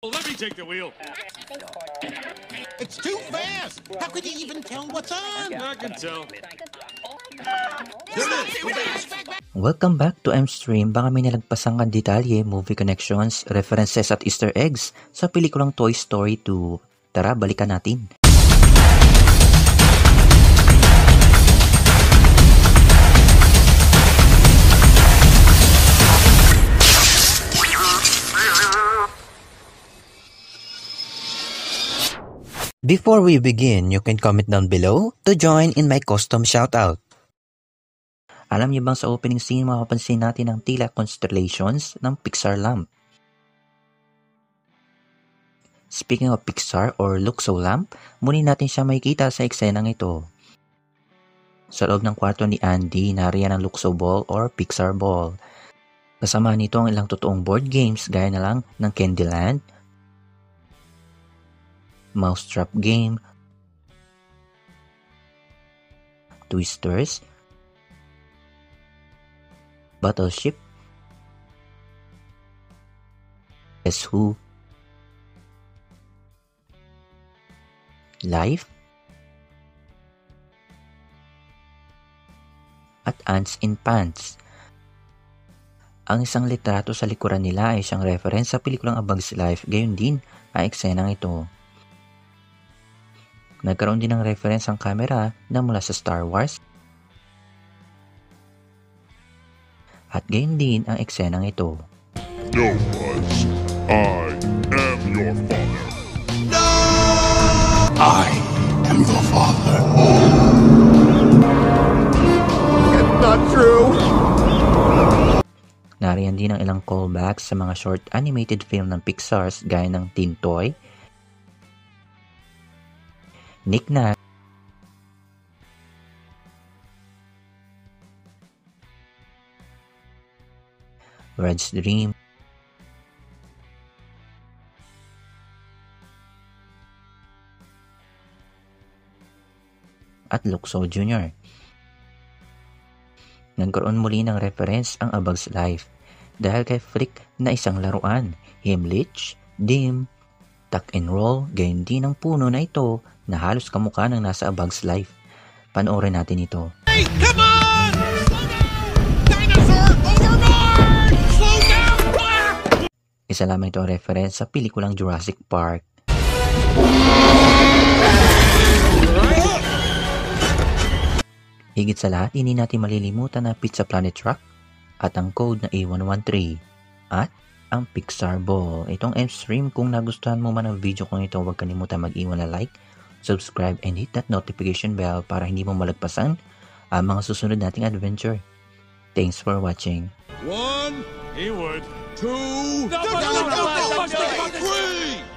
Let me take the wheel. It's too fast. How could you even tell what's on? I can tell. Welcome back to M-Stream. Baka may nalagpasang kang detalye, movie connections, references at Easter eggs sa pelikulang Toy Story 2. Tara, balikan natin. Before we begin, you can comment down below to join in my custom shoutout. Alam niyo bang sa opening scene mapapansin natin ang tila constellations ng Pixar lamp? Speaking of Pixar or Luxo lamp, muli natin siya makikita sa eksenang ito. Sa loob ng kwarto ni Andy, nariyan ang Luxo ball or Pixar ball. Kasama nito ang ilang totoong board games gaya na lang ng Candyland, Mousetrap Game, Twisters, Battleship, Guess Who, Life, at Ants in Pants. Ang isang litrato sa likuran nila ay siyang reference sa pelikulang A Bug's Life, gayon din ang eksenang ito. Nagkaroon din ng reference ang camera na mula sa Star Wars. At gayon din ang eksenang ito. No, Buzz. I am your father. No! I am your father. It's not true. Nariyan din ang ilang callbacks sa mga short animated film ng Pixar gaya ng Teen Toy, Nick Nack, Red's Dream, at Luxo Jr. Nagkaroon muli ng reference ang A Bug's Life dahil kay Flick na isang laruan, Himmlich, Dim, Tuck and Roll, gayon din ang puno na ito na halos kamukha ng nasa A Bug's Life. Panoorin natin ito. Hey, come on! Slow down! Dinosaur overboard! Slow down! Isa lamang ito ang reference sa pelikulang Jurassic Park. Higit sa lahat, hindi natin malilimutan na Pizza Planet Truck at ang code na A113 at ang Pixar Ball. Itong M-Stream, kung nagustuhan mo man ang video kong ito, huwag kalimutan mag-iwan na like, subscribe, and hit that notification bell para hindi mo malagpasan ang mga susunod nating adventure. Thanks for watching. 1, he would. 2, No! 3!